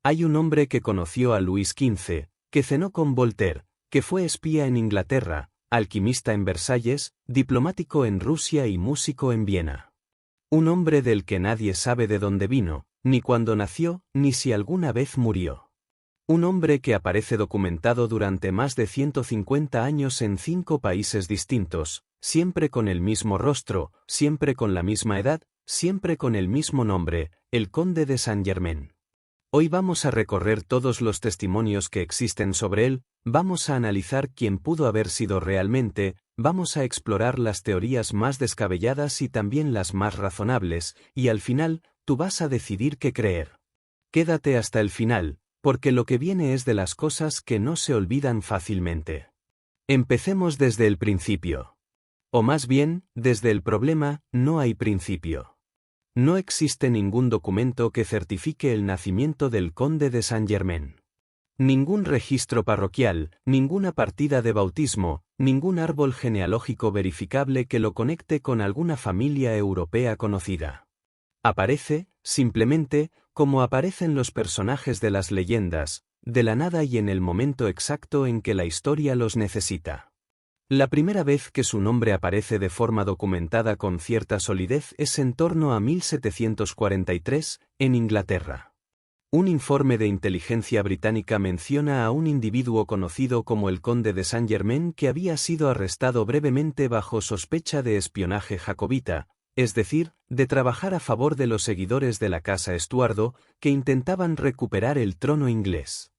Hay un hombre que conoció a Luis XV, que cenó con Voltaire, que fue espía en Inglaterra, alquimista en Versalles, diplomático en Rusia y músico en Viena. Un hombre del que nadie sabe de dónde vino, ni cuándo nació, ni si alguna vez murió. Un hombre que aparece documentado durante más de 150 años en 5 países distintos, siempre con el mismo rostro, siempre con la misma edad, siempre con el mismo nombre, el Conde de Saint-Germain. Hoy vamos a recorrer todos los testimonios que existen sobre él, vamos a analizar quién pudo haber sido realmente, vamos a explorar las teorías más descabelladas y también las más razonables, y al final, tú vas a decidir qué creer. Quédate hasta el final, porque lo que viene es de las cosas que no se olvidan fácilmente. Empecemos desde el principio. O más bien, desde el problema, no hay principio. No existe ningún documento que certifique el nacimiento del Conde de Saint-Germain. Ningún registro parroquial, ninguna partida de bautismo, ningún árbol genealógico verificable que lo conecte con alguna familia europea conocida. Aparece, simplemente, como aparecen los personajes de las leyendas, de la nada y en el momento exacto en que la historia los necesita. La primera vez que su nombre aparece de forma documentada con cierta solidez es en torno a 1743, en Inglaterra. Un informe de inteligencia británica menciona a un individuo conocido como el Conde de Saint-Germain que había sido arrestado brevemente bajo sospecha de espionaje jacobita, es decir, de trabajar a favor de los seguidores de la casa Estuardo, que intentaban recuperar el trono inglés.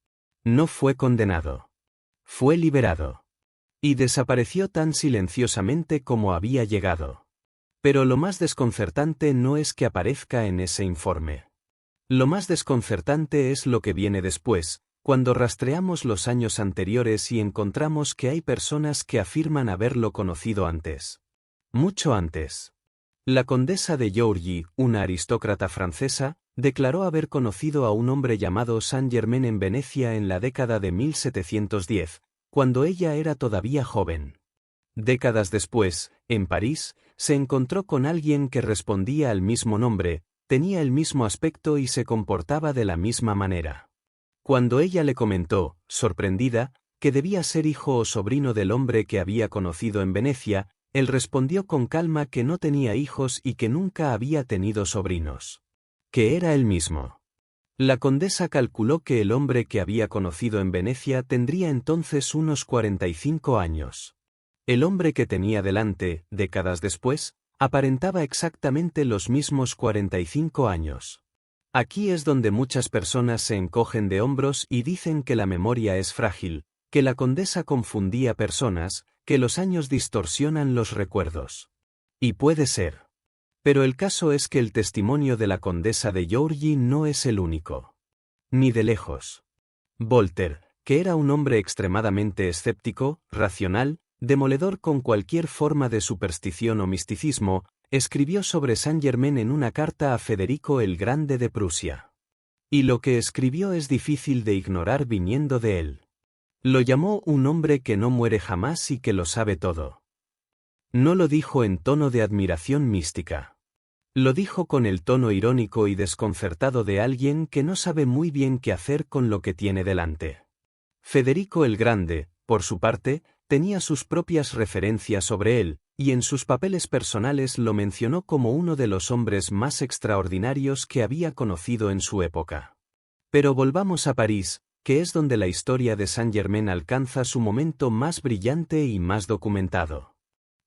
No fue condenado. Fue liberado. Y desapareció tan silenciosamente como había llegado. Pero lo más desconcertante no es que aparezca en ese informe. Lo más desconcertante es lo que viene después, cuando rastreamos los años anteriores y encontramos que hay personas que afirman haberlo conocido antes. Mucho antes. La condesa de Giorgi, una aristócrata francesa, declaró haber conocido a un hombre llamado Saint-Germain en Venecia en la década de 1710, cuando ella era todavía joven. Décadas después, en París, se encontró con alguien que respondía al mismo nombre, tenía el mismo aspecto y se comportaba de la misma manera. Cuando ella le comentó, sorprendida, que debía ser hijo o sobrino del hombre que había conocido en Venecia, él respondió con calma que no tenía hijos y que nunca había tenido sobrinos. Que era él mismo. La condesa calculó que el hombre que había conocido en Venecia tendría entonces unos 45 años. El hombre que tenía delante, décadas después, aparentaba exactamente los mismos 45 años. Aquí es donde muchas personas se encogen de hombros y dicen que la memoria es frágil, que la condesa confundía personas, que los años distorsionan los recuerdos. Y puede ser. Pero el caso es que el testimonio de la condesa de Giorgi no es el único. Ni de lejos. Voltaire, que era un hombre extremadamente escéptico, racional, demoledor con cualquier forma de superstición o misticismo, escribió sobre Saint-Germain en una carta a Federico el Grande de Prusia. Y lo que escribió es difícil de ignorar viniendo de él. Lo llamó un hombre que no muere jamás y que lo sabe todo. No lo dijo en tono de admiración mística. Lo dijo con el tono irónico y desconcertado de alguien que no sabe muy bien qué hacer con lo que tiene delante. Federico el Grande, por su parte, tenía sus propias referencias sobre él, y en sus papeles personales lo mencionó como uno de los hombres más extraordinarios que había conocido en su época. Pero volvamos a París, que es donde la historia de Saint-Germain alcanza su momento más brillante y más documentado.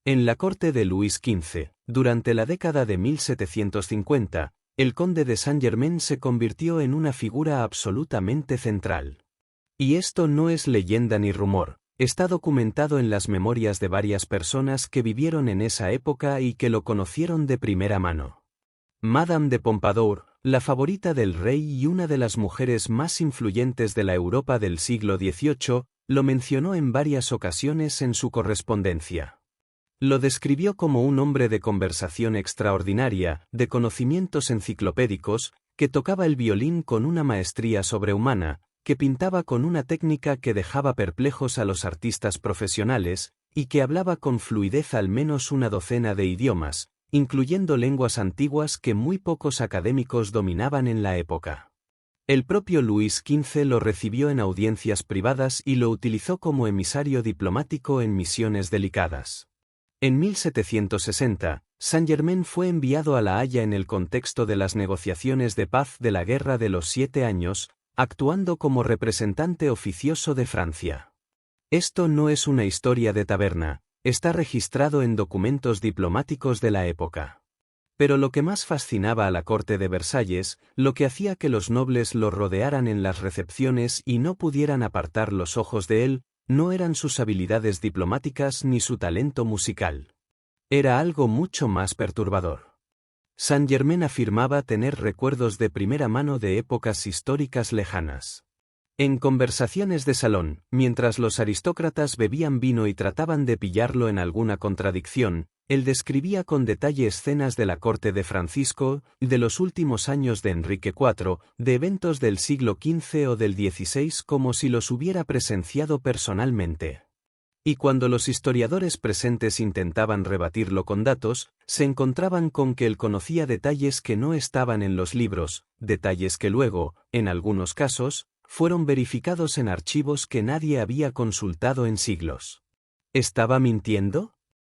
En la corte de Luis XV, durante la década de 1750, el conde de Saint-Germain se convirtió en una figura absolutamente central. Y esto no es leyenda ni rumor, está documentado en las memorias de varias personas que vivieron en esa época y que lo conocieron de primera mano. Madame de Pompadour, la favorita del rey y una de las mujeres más influyentes de la Europa del siglo XVIII, lo mencionó en varias ocasiones en su correspondencia. Lo describió como un hombre de conversación extraordinaria, de conocimientos enciclopédicos, que tocaba el violín con una maestría sobrehumana, que pintaba con una técnica que dejaba perplejos a los artistas profesionales, y que hablaba con fluidez al menos una docena de idiomas, incluyendo lenguas antiguas que muy pocos académicos dominaban en la época. El propio Luis XV lo recibió en audiencias privadas y lo utilizó como emisario diplomático en misiones delicadas. En 1760, Saint-Germain fue enviado a La Haya en el contexto de las negociaciones de paz de la Guerra de los 7 Años, actuando como representante oficioso de Francia. Esto no es una historia de taberna, está registrado en documentos diplomáticos de la época. Pero lo que más fascinaba a la corte de Versalles, lo que hacía que los nobles lo rodearan en las recepciones y no pudieran apartar los ojos de él, no eran sus habilidades diplomáticas ni su talento musical. Era algo mucho más perturbador. Saint-Germain afirmaba tener recuerdos de primera mano de épocas históricas lejanas. En conversaciones de salón, mientras los aristócratas bebían vino y trataban de pillarlo en alguna contradicción, él describía con detalle escenas de la corte de Francisco, de los últimos años de Enrique IV, de eventos del siglo XV o del XVI como si los hubiera presenciado personalmente. Y cuando los historiadores presentes intentaban rebatirlo con datos, se encontraban con que él conocía detalles que no estaban en los libros, detalles que luego, en algunos casos, fueron verificados en archivos que nadie había consultado en siglos. ¿Estaba mintiendo?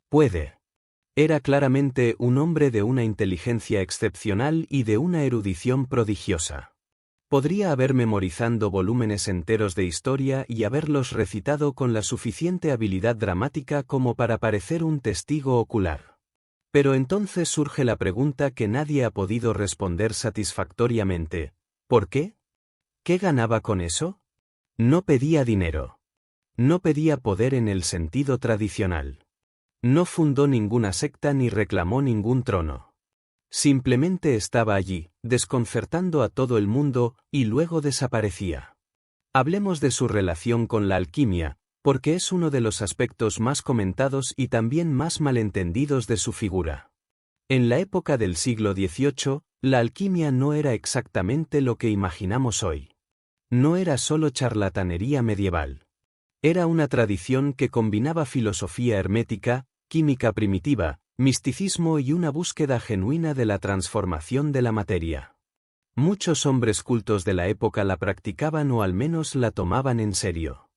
Puede. Era claramente un hombre de una inteligencia excepcional y de una erudición prodigiosa. Podría haber memorizado volúmenes enteros de historia y haberlos recitado con la suficiente habilidad dramática como para parecer un testigo ocular. Pero entonces surge la pregunta que nadie ha podido responder satisfactoriamente. ¿Por qué? ¿Qué ganaba con eso? No pedía dinero. No pedía poder en el sentido tradicional. No fundó ninguna secta ni reclamó ningún trono. Simplemente estaba allí, desconcertando a todo el mundo, y luego desaparecía. Hablemos de su relación con la alquimia, porque es uno de los aspectos más comentados y también más malentendidos de su figura. En la época del siglo XVIII, la alquimia no era exactamente lo que imaginamos hoy. No era solo charlatanería medieval. Era una tradición que combinaba filosofía hermética, química primitiva, misticismo y una búsqueda genuina de la transformación de la materia. Muchos hombres cultos de la época la practicaban o al menos la tomaban en serio.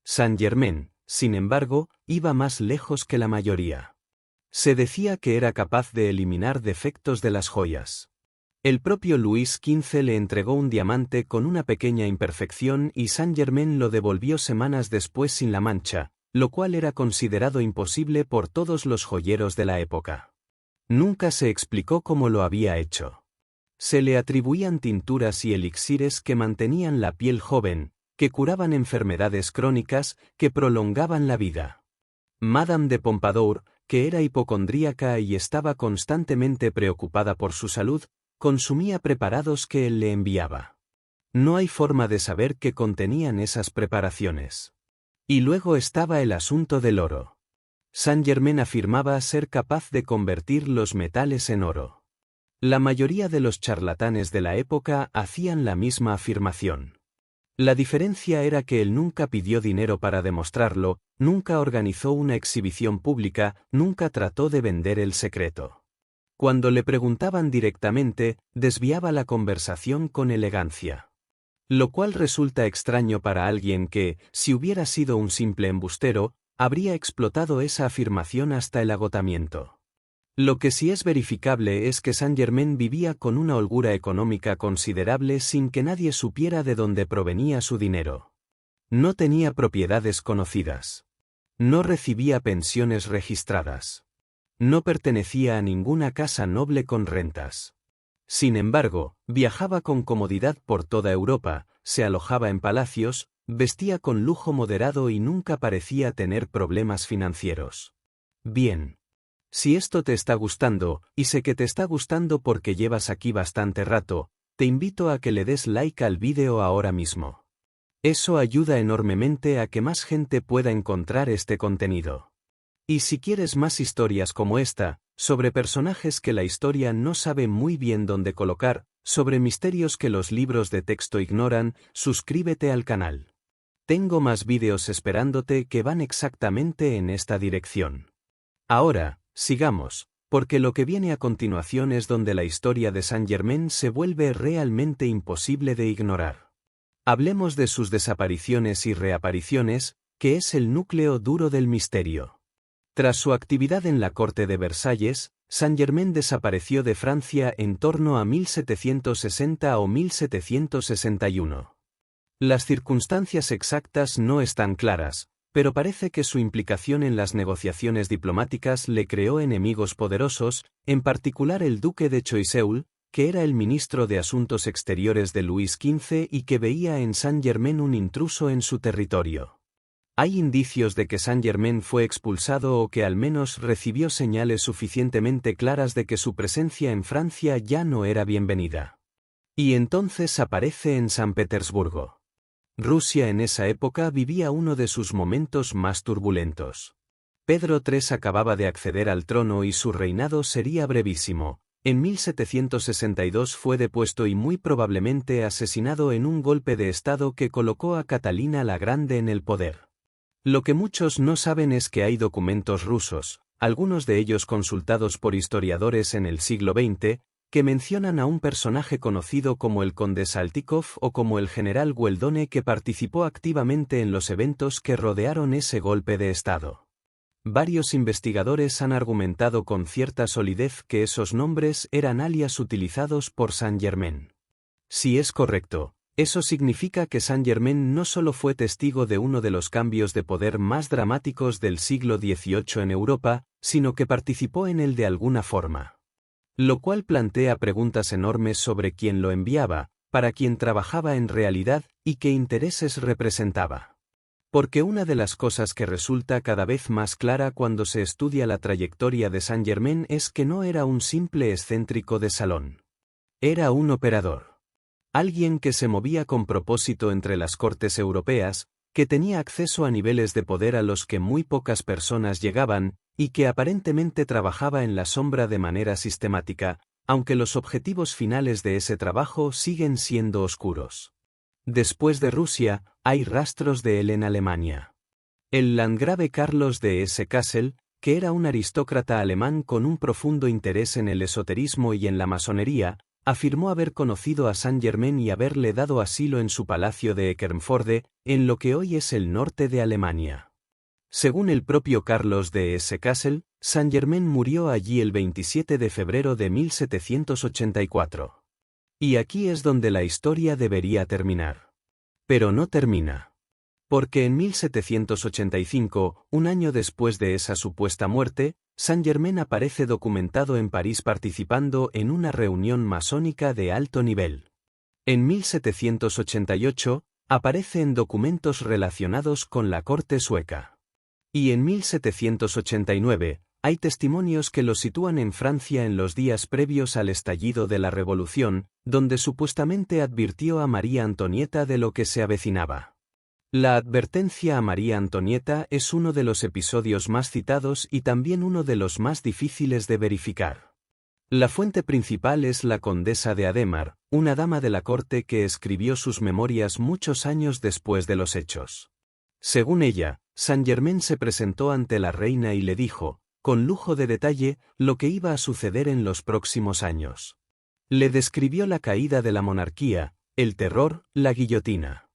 Saint-Germain, sin embargo, iba más lejos que la mayoría. Se decía que era capaz de eliminar defectos de las joyas. El propio Luis XV le entregó un diamante con una pequeña imperfección y Saint-Germain lo devolvió semanas después sin la mancha, lo cual era considerado imposible por todos los joyeros de la época. Nunca se explicó cómo lo había hecho. Se le atribuían tinturas y elixires que mantenían la piel joven, que curaban enfermedades crónicas, que prolongaban la vida. Madame de Pompadour, que era hipocondríaca y estaba constantemente preocupada por su salud, consumía preparados que él le enviaba. No hay forma de saber qué contenían esas preparaciones. Y luego estaba el asunto del oro. Saint-Germain afirmaba ser capaz de convertir los metales en oro. La mayoría de los charlatanes de la época hacían la misma afirmación. La diferencia era que él nunca pidió dinero para demostrarlo, nunca organizó una exhibición pública, nunca trató de vender el secreto. Cuando le preguntaban directamente, desviaba la conversación con elegancia. Lo cual resulta extraño para alguien que, si hubiera sido un simple embustero, habría explotado esa afirmación hasta el agotamiento. Lo que sí es verificable es que Saint-Germain vivía con una holgura económica considerable sin que nadie supiera de dónde provenía su dinero. No tenía propiedades conocidas. No recibía pensiones registradas. No pertenecía a ninguna casa noble con rentas. Sin embargo, viajaba con comodidad por toda Europa, se alojaba en palacios, vestía con lujo moderado y nunca parecía tener problemas financieros. Bien. Si esto te está gustando, y sé que te está gustando porque llevas aquí bastante rato, te invito a que le des like al vídeo ahora mismo. Eso ayuda enormemente a que más gente pueda encontrar este contenido. Y si quieres más historias como esta, sobre personajes que la historia no sabe muy bien dónde colocar, sobre misterios que los libros de texto ignoran, suscríbete al canal. Tengo más vídeos esperándote que van exactamente en esta dirección. Ahora, sigamos, porque lo que viene a continuación es donde la historia de Saint-Germain se vuelve realmente imposible de ignorar. Hablemos de sus desapariciones y reapariciones, que es el núcleo duro del misterio. Tras su actividad en la corte de Versalles, Saint-Germain desapareció de Francia en torno a 1760 o 1761. Las circunstancias exactas no están claras, pero parece que su implicación en las negociaciones diplomáticas le creó enemigos poderosos, en particular el duque de Choiseul, que era el ministro de Asuntos Exteriores de Luis XV y que veía en Saint-Germain un intruso en su territorio. Hay indicios de que Saint-Germain fue expulsado o que al menos recibió señales suficientemente claras de que su presencia en Francia ya no era bienvenida. Y entonces aparece en San Petersburgo. Rusia en esa época vivía uno de sus momentos más turbulentos. Pedro III acababa de acceder al trono y su reinado sería brevísimo. En 1762 fue depuesto y muy probablemente asesinado en un golpe de estado que colocó a Catalina la Grande en el poder. Lo que muchos no saben es que hay documentos rusos, algunos de ellos consultados por historiadores en el siglo XX, que mencionan a un personaje conocido como el conde Saltykov o como el general Weldone que participó activamente en los eventos que rodearon ese golpe de estado. Varios investigadores han argumentado con cierta solidez que esos nombres eran alias utilizados por Saint-Germain. Si es correcto, eso significa que Saint-Germain no solo fue testigo de uno de los cambios de poder más dramáticos del siglo XVIII en Europa, sino que participó en él de alguna forma. Lo cual plantea preguntas enormes sobre quién lo enviaba, para quién trabajaba en realidad y qué intereses representaba. Porque una de las cosas que resulta cada vez más clara cuando se estudia la trayectoria de Saint-Germain es que no era un simple excéntrico de salón. Era un operador. Alguien que se movía con propósito entre las cortes europeas, que tenía acceso a niveles de poder a los que muy pocas personas llegaban, y que aparentemente trabajaba en la sombra de manera sistemática, aunque los objetivos finales de ese trabajo siguen siendo oscuros. Después de Rusia, hay rastros de él en Alemania. El landgrave Carlos de Hesse-Kassel, que era un aristócrata alemán con un profundo interés en el esoterismo y en la masonería, afirmó haber conocido a Saint-Germain y haberle dado asilo en su palacio de Eckernförde, en lo que hoy es el norte de Alemania. Según el propio Carlos de Hesse-Kassel, Saint-Germain murió allí el 27 de febrero de 1784. Y aquí es donde la historia debería terminar. Pero no termina. Porque en 1785, un año después de esa supuesta muerte, Saint-Germain aparece documentado en París participando en una reunión masónica de alto nivel. En 1788, aparece en documentos relacionados con la corte sueca. Y en 1789, hay testimonios que lo sitúan en Francia en los días previos al estallido de la Revolución, donde supuestamente advirtió a María Antonieta de lo que se avecinaba. La advertencia a María Antonieta es uno de los episodios más citados y también uno de los más difíciles de verificar. La fuente principal es la condesa de Adhémar, una dama de la corte que escribió sus memorias muchos años después de los hechos. Según ella, Saint-Germain se presentó ante la reina y le dijo, con lujo de detalle, lo que iba a suceder en los próximos años. Le describió la caída de la monarquía, el terror, la guillotina.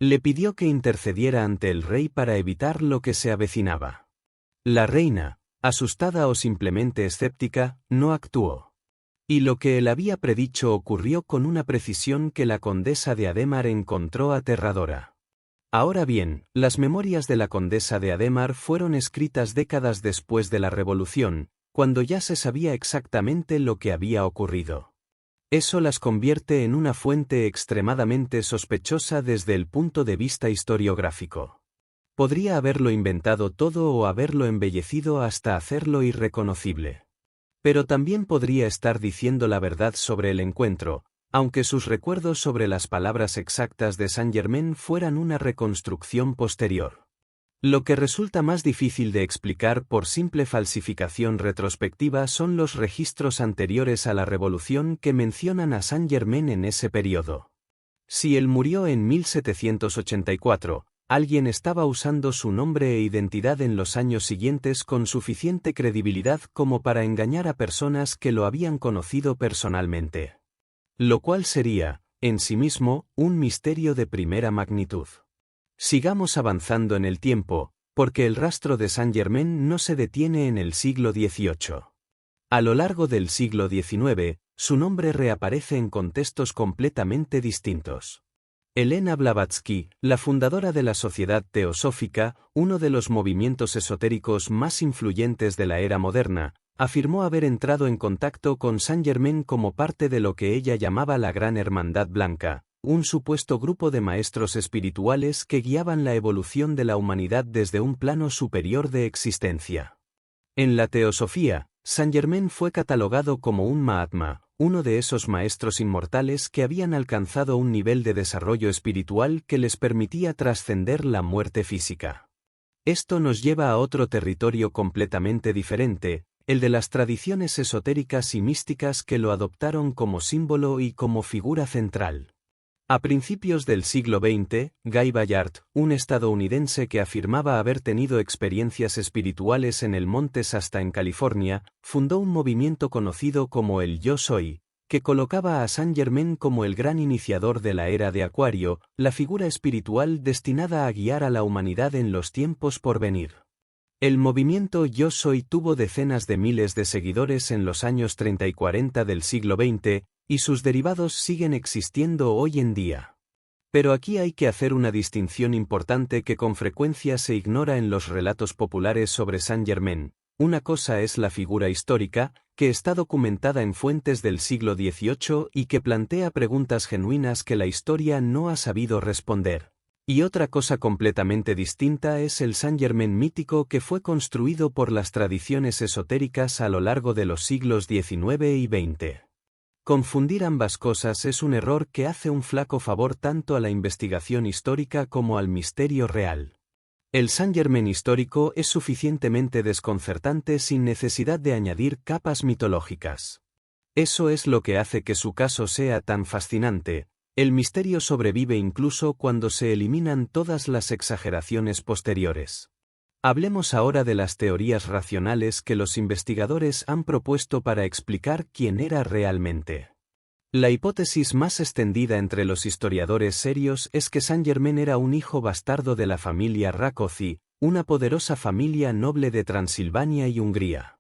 Le pidió que intercediera ante el rey para evitar lo que se avecinaba. La reina, asustada o simplemente escéptica, no actuó. Y lo que él había predicho ocurrió con una precisión que la condesa de Adhémar encontró aterradora. Ahora bien, las memorias de la condesa de Adhémar fueron escritas décadas después de la Revolución, cuando ya se sabía exactamente lo que había ocurrido. Eso las convierte en una fuente extremadamente sospechosa desde el punto de vista historiográfico. Podría haberlo inventado todo o haberlo embellecido hasta hacerlo irreconocible. Pero también podría estar diciendo la verdad sobre el encuentro, aunque sus recuerdos sobre las palabras exactas de Saint-Germain fueran una reconstrucción posterior. Lo que resulta más difícil de explicar por simple falsificación retrospectiva son los registros anteriores a la Revolución que mencionan a Saint-Germain en ese periodo. Si él murió en 1784, alguien estaba usando su nombre e identidad en los años siguientes con suficiente credibilidad como para engañar a personas que lo habían conocido personalmente. Lo cual sería, en sí mismo, un misterio de primera magnitud. Sigamos avanzando en el tiempo, porque el rastro de Saint-Germain no se detiene en el siglo XVIII. A lo largo del siglo XIX, su nombre reaparece en contextos completamente distintos. Elena Blavatsky, la fundadora de la Sociedad Teosófica, uno de los movimientos esotéricos más influyentes de la era moderna, afirmó haber entrado en contacto con Saint-Germain como parte de lo que ella llamaba la Gran Hermandad Blanca, un supuesto grupo de maestros espirituales que guiaban la evolución de la humanidad desde un plano superior de existencia. En la teosofía, Saint-Germain fue catalogado como un Mahatma, uno de esos maestros inmortales que habían alcanzado un nivel de desarrollo espiritual que les permitía trascender la muerte física. Esto nos lleva a otro territorio completamente diferente, el de las tradiciones esotéricas y místicas que lo adoptaron como símbolo y como figura central. A principios del siglo XX, Guy Ballard, un estadounidense que afirmaba haber tenido experiencias espirituales en el monte Shasta en California, fundó un movimiento conocido como el Yo Soy, que colocaba a Saint-Germain como el gran iniciador de la era de Acuario, la figura espiritual destinada a guiar a la humanidad en los tiempos por venir. El movimiento Yo Soy tuvo decenas de miles de seguidores en los años 30 y 40 del siglo XX, y sus derivados siguen existiendo hoy en día. Pero aquí hay que hacer una distinción importante que con frecuencia se ignora en los relatos populares sobre Saint-Germain. Una cosa es la figura histórica, que está documentada en fuentes del siglo XVIII y que plantea preguntas genuinas que la historia no ha sabido responder. Y otra cosa completamente distinta es el Saint-Germain mítico que fue construido por las tradiciones esotéricas a lo largo de los siglos XIX y XX. Confundir ambas cosas es un error que hace un flaco favor tanto a la investigación histórica como al misterio real. El Saint-Germain histórico es suficientemente desconcertante sin necesidad de añadir capas mitológicas. Eso es lo que hace que su caso sea tan fascinante. El misterio sobrevive incluso cuando se eliminan todas las exageraciones posteriores. Hablemos ahora de las teorías racionales que los investigadores han propuesto para explicar quién era realmente. La hipótesis más extendida entre los historiadores serios es que Saint-Germain era un hijo bastardo de la familia Rákóczi, una poderosa familia noble de Transilvania y Hungría.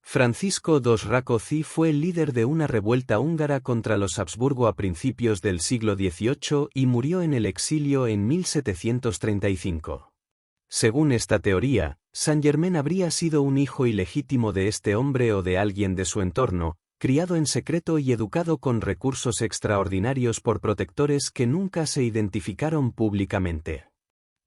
Francisco II Rákóczi fue el líder de una revuelta húngara contra los Habsburgo a principios del siglo XVIII y murió en el exilio en 1735. Según esta teoría, Saint-Germain habría sido un hijo ilegítimo de este hombre o de alguien de su entorno, criado en secreto y educado con recursos extraordinarios por protectores que nunca se identificaron públicamente.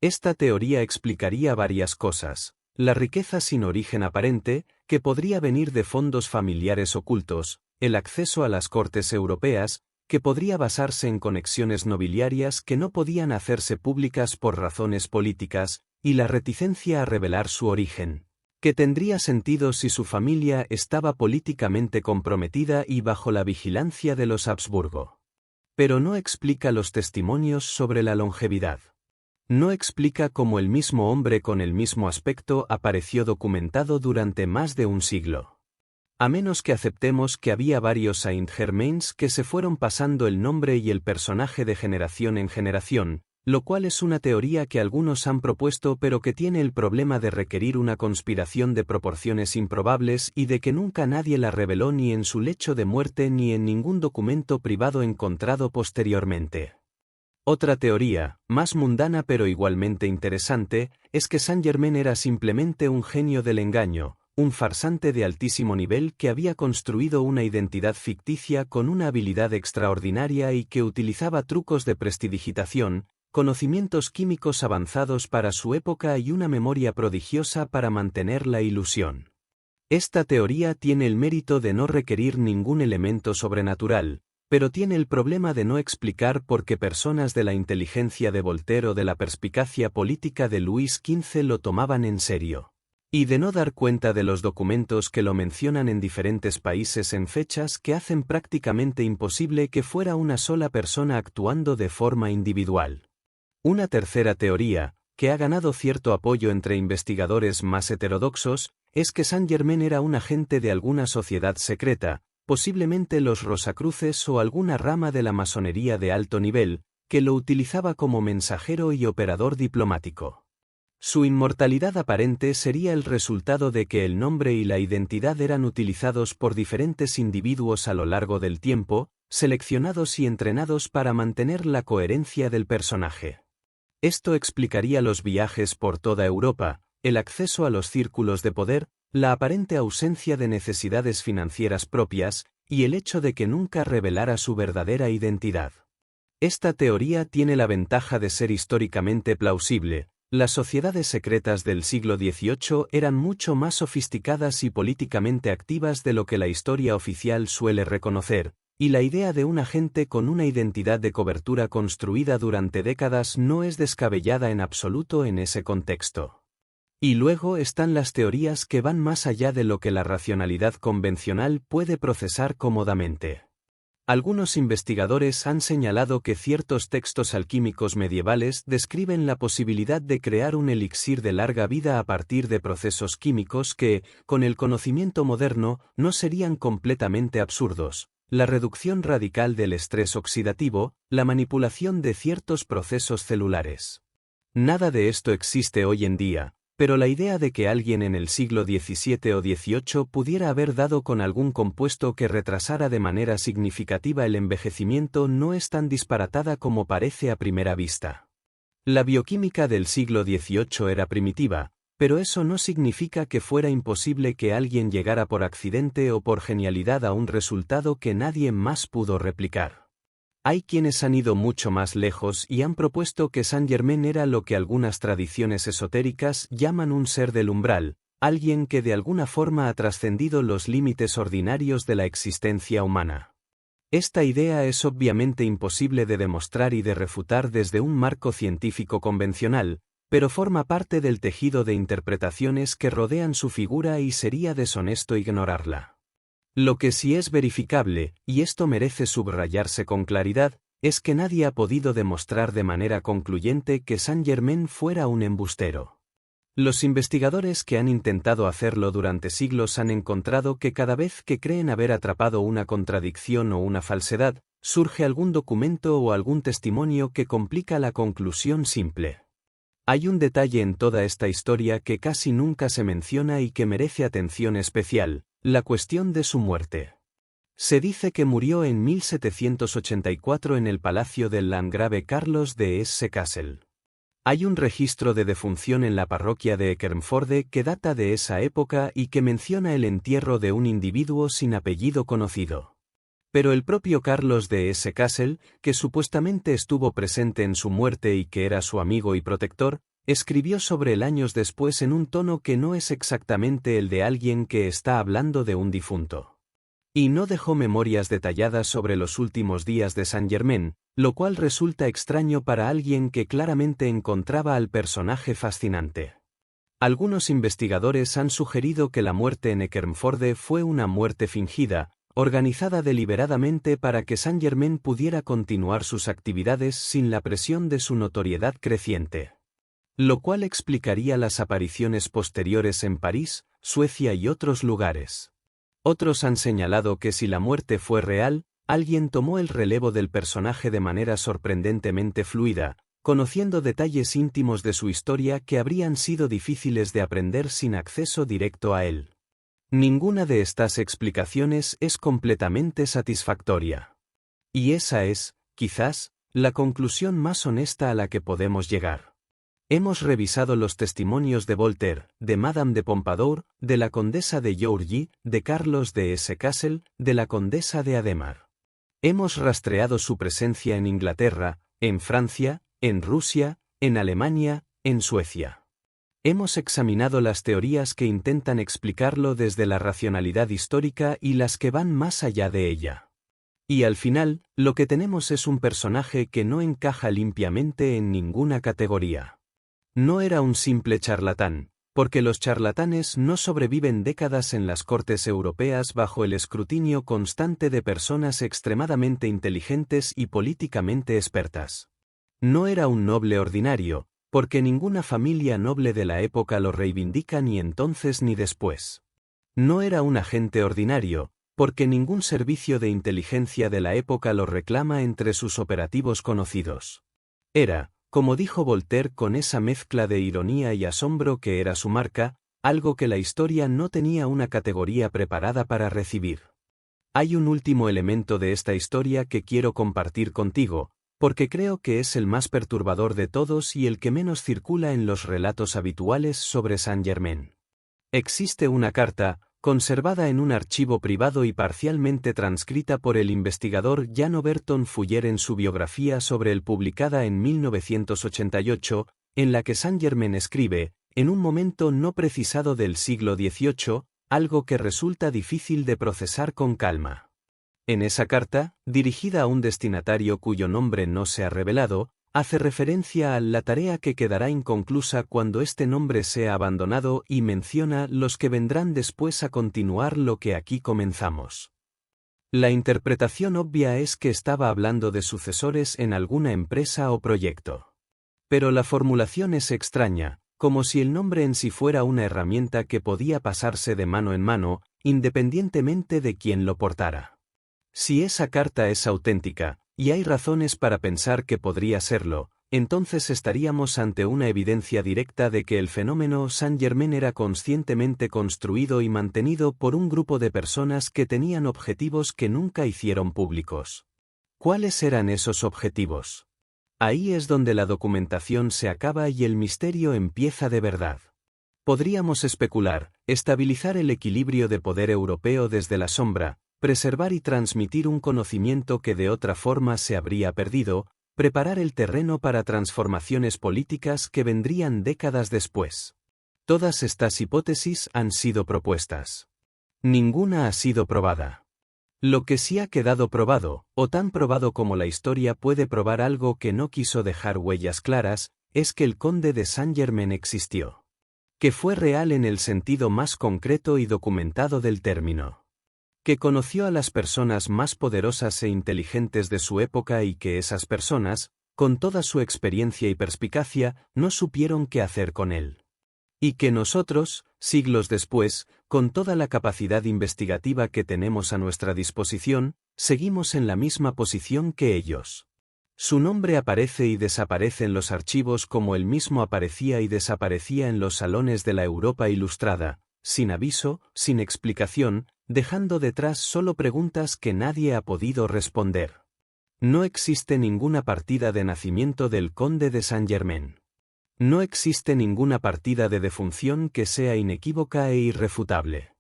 Esta teoría explicaría varias cosas: la riqueza sin origen aparente, que podría venir de fondos familiares ocultos, el acceso a las cortes europeas, que podría basarse en conexiones nobiliarias que no podían hacerse públicas por razones políticas, y la reticencia a revelar su origen, que tendría sentido si su familia estaba políticamente comprometida y bajo la vigilancia de los Habsburgo. Pero no explica los testimonios sobre la longevidad. No explica cómo el mismo hombre con el mismo aspecto apareció documentado durante más de un siglo. A menos que aceptemos que había varios Saint-Germains que se fueron pasando el nombre y el personaje de generación en generación, lo cual es una teoría que algunos han propuesto pero que tiene el problema de requerir una conspiración de proporciones improbables y de que nunca nadie la reveló ni en su lecho de muerte ni en ningún documento privado encontrado posteriormente. Otra teoría, más mundana pero igualmente interesante, es que Saint-Germain era simplemente un genio del engaño, un farsante de altísimo nivel que había construido una identidad ficticia con una habilidad extraordinaria y que utilizaba trucos de prestidigitación, conocimientos químicos avanzados para su época y una memoria prodigiosa para mantener la ilusión. Esta teoría tiene el mérito de no requerir ningún elemento sobrenatural, pero tiene el problema de no explicar por qué personas de la inteligencia de Voltaire o de la perspicacia política de Luis XV lo tomaban en serio, y de no dar cuenta de los documentos que lo mencionan en diferentes países en fechas que hacen prácticamente imposible que fuera una sola persona actuando de forma individual. Una tercera teoría, que ha ganado cierto apoyo entre investigadores más heterodoxos, es que Saint-Germain era un agente de alguna sociedad secreta, posiblemente los Rosacruces o alguna rama de la masonería de alto nivel, que lo utilizaba como mensajero y operador diplomático. Su inmortalidad aparente sería el resultado de que el nombre y la identidad eran utilizados por diferentes individuos a lo largo del tiempo, seleccionados y entrenados para mantener la coherencia del personaje. Esto explicaría los viajes por toda Europa, el acceso a los círculos de poder, la aparente ausencia de necesidades financieras propias, y el hecho de que nunca revelara su verdadera identidad. Esta teoría tiene la ventaja de ser históricamente plausible. Las sociedades secretas del siglo XVIII eran mucho más sofisticadas y políticamente activas de lo que la historia oficial suele reconocer, y la idea de un agente con una identidad de cobertura construida durante décadas no es descabellada en absoluto en ese contexto. Y luego están las teorías que van más allá de lo que la racionalidad convencional puede procesar cómodamente. Algunos investigadores han señalado que ciertos textos alquímicos medievales describen la posibilidad de crear un elixir de larga vida a partir de procesos químicos que, con el conocimiento moderno, no serían completamente absurdos: la reducción radical del estrés oxidativo, la manipulación de ciertos procesos celulares. Nada de esto existe hoy en día, pero la idea de que alguien en el siglo XVII o XVIII pudiera haber dado con algún compuesto que retrasara de manera significativa el envejecimiento no es tan disparatada como parece a primera vista. La bioquímica del siglo XVIII era primitiva, pero eso no significa que fuera imposible que alguien llegara por accidente o por genialidad a un resultado que nadie más pudo replicar. Hay quienes han ido mucho más lejos y han propuesto que Saint-Germain era lo que algunas tradiciones esotéricas llaman un ser del umbral, alguien que de alguna forma ha trascendido los límites ordinarios de la existencia humana. Esta idea es obviamente imposible de demostrar y de refutar desde un marco científico convencional, pero forma parte del tejido de interpretaciones que rodean su figura y sería deshonesto ignorarla. Lo que sí es verificable, y esto merece subrayarse con claridad, es que nadie ha podido demostrar de manera concluyente que Saint-Germain fuera un embustero. Los investigadores que han intentado hacerlo durante siglos han encontrado que cada vez que creen haber atrapado una contradicción o una falsedad, surge algún documento o algún testimonio que complica la conclusión simple. Hay un detalle en toda esta historia que casi nunca se menciona y que merece atención especial: la cuestión de su muerte. Se dice que murió en 1784 en el palacio del landgrave Carlos de Hesse-Kassel. Hay un registro de defunción en la parroquia de Eckernförde que data de esa época y que menciona el entierro de un individuo sin apellido conocido. Pero el propio Carlos de Hesse-Kassel, que supuestamente estuvo presente en su muerte y que era su amigo y protector, escribió sobre él años después en un tono que no es exactamente el de alguien que está hablando de un difunto. Y no dejó memorias detalladas sobre los últimos días de Saint-Germain, lo cual resulta extraño para alguien que claramente encontraba al personaje fascinante. Algunos investigadores han sugerido que la muerte en Eckernförde fue una muerte fingida, organizada deliberadamente para que Saint-Germain pudiera continuar sus actividades sin la presión de su notoriedad creciente. Lo cual explicaría las apariciones posteriores en París, Suecia y otros lugares. Otros han señalado que si la muerte fue real, alguien tomó el relevo del personaje de manera sorprendentemente fluida, conociendo detalles íntimos de su historia que habrían sido difíciles de aprender sin acceso directo a él. Ninguna de estas explicaciones es completamente satisfactoria. Y esa es, quizás, la conclusión más honesta a la que podemos llegar. Hemos revisado los testimonios de Voltaire, de Madame de Pompadour, de la condesa de Georgie, de Carlos de Hesse-Kassel, de la condesa de Adhemar. Hemos rastreado su presencia en Inglaterra, en Francia, en Rusia, en Alemania, en Suecia. Hemos examinado las teorías que intentan explicarlo desde la racionalidad histórica y las que van más allá de ella. Y al final, lo que tenemos es un personaje que no encaja limpiamente en ninguna categoría. No era un simple charlatán, porque los charlatanes no sobreviven décadas en las cortes europeas bajo el escrutinio constante de personas extremadamente inteligentes y políticamente expertas. No era un noble ordinario, porque ninguna familia noble de la época lo reivindica ni entonces ni después. No era un agente ordinario, porque ningún servicio de inteligencia de la época lo reclama entre sus operativos conocidos. Era, como dijo Voltaire con esa mezcla de ironía y asombro que era su marca, algo que la historia no tenía una categoría preparada para recibir. Hay un último elemento de esta historia que quiero compartir contigo, porque creo que es el más perturbador de todos y el que menos circula en los relatos habituales sobre Saint-Germain. Existe una carta, conservada en un archivo privado y parcialmente transcrita por el investigador Jan Overton Fuller en su biografía sobre él publicada en 1988, en la que Saint-Germain escribe, en un momento no precisado del siglo XVIII, algo que resulta difícil de procesar con calma. En esa carta, dirigida a un destinatario cuyo nombre no se ha revelado, hace referencia a la tarea que quedará inconclusa cuando este nombre sea abandonado y menciona los que vendrán después a continuar lo que aquí comenzamos. La interpretación obvia es que estaba hablando de sucesores en alguna empresa o proyecto. Pero la formulación es extraña, como si el nombre en sí fuera una herramienta que podía pasarse de mano en mano, independientemente de quién lo portara. Si esa carta es auténtica, y hay razones para pensar que podría serlo, entonces estaríamos ante una evidencia directa de que el fenómeno Saint-Germain era conscientemente construido y mantenido por un grupo de personas que tenían objetivos que nunca hicieron públicos. ¿Cuáles eran esos objetivos? Ahí es donde la documentación se acaba y el misterio empieza de verdad. Podríamos especular, estabilizar el equilibrio de poder europeo desde la sombra, preservar y transmitir un conocimiento que de otra forma se habría perdido, preparar el terreno para transformaciones políticas que vendrían décadas después. Todas estas hipótesis han sido propuestas. Ninguna ha sido probada. Lo que sí ha quedado probado, o tan probado como la historia puede probar algo que no quiso dejar huellas claras, es que el conde de Saint-Germain existió. Que fue real en el sentido más concreto y documentado del término. Que conoció a las personas más poderosas e inteligentes de su época y que esas personas, con toda su experiencia y perspicacia, no supieron qué hacer con él. Y que nosotros, siglos después, con toda la capacidad investigativa que tenemos a nuestra disposición, seguimos en la misma posición que ellos. Su nombre aparece y desaparece en los archivos como él mismo aparecía y desaparecía en los salones de la Europa ilustrada, sin aviso, sin explicación, dejando detrás solo preguntas que nadie ha podido responder. No existe ninguna partida de nacimiento del conde de Saint-Germain. No existe ninguna partida de defunción que sea inequívoca e irrefutable.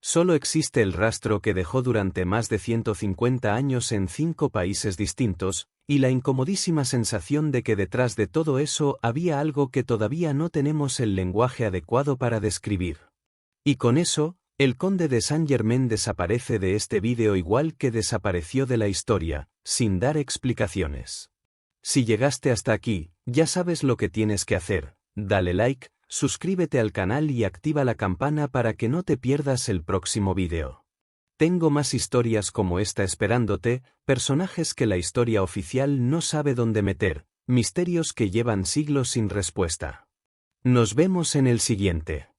Solo existe el rastro que dejó durante más de 150 años en 5 países distintos, y la incomodísima sensación de que detrás de todo eso había algo que todavía no tenemos el lenguaje adecuado para describir. Y con eso, el conde de Saint-Germain desaparece de este vídeo igual que desapareció de la historia, sin dar explicaciones. Si llegaste hasta aquí, ya sabes lo que tienes que hacer, dale like, suscríbete al canal y activa la campana para que no te pierdas el próximo vídeo. Tengo más historias como esta esperándote, personajes que la historia oficial no sabe dónde meter, misterios que llevan siglos sin respuesta. Nos vemos en el siguiente.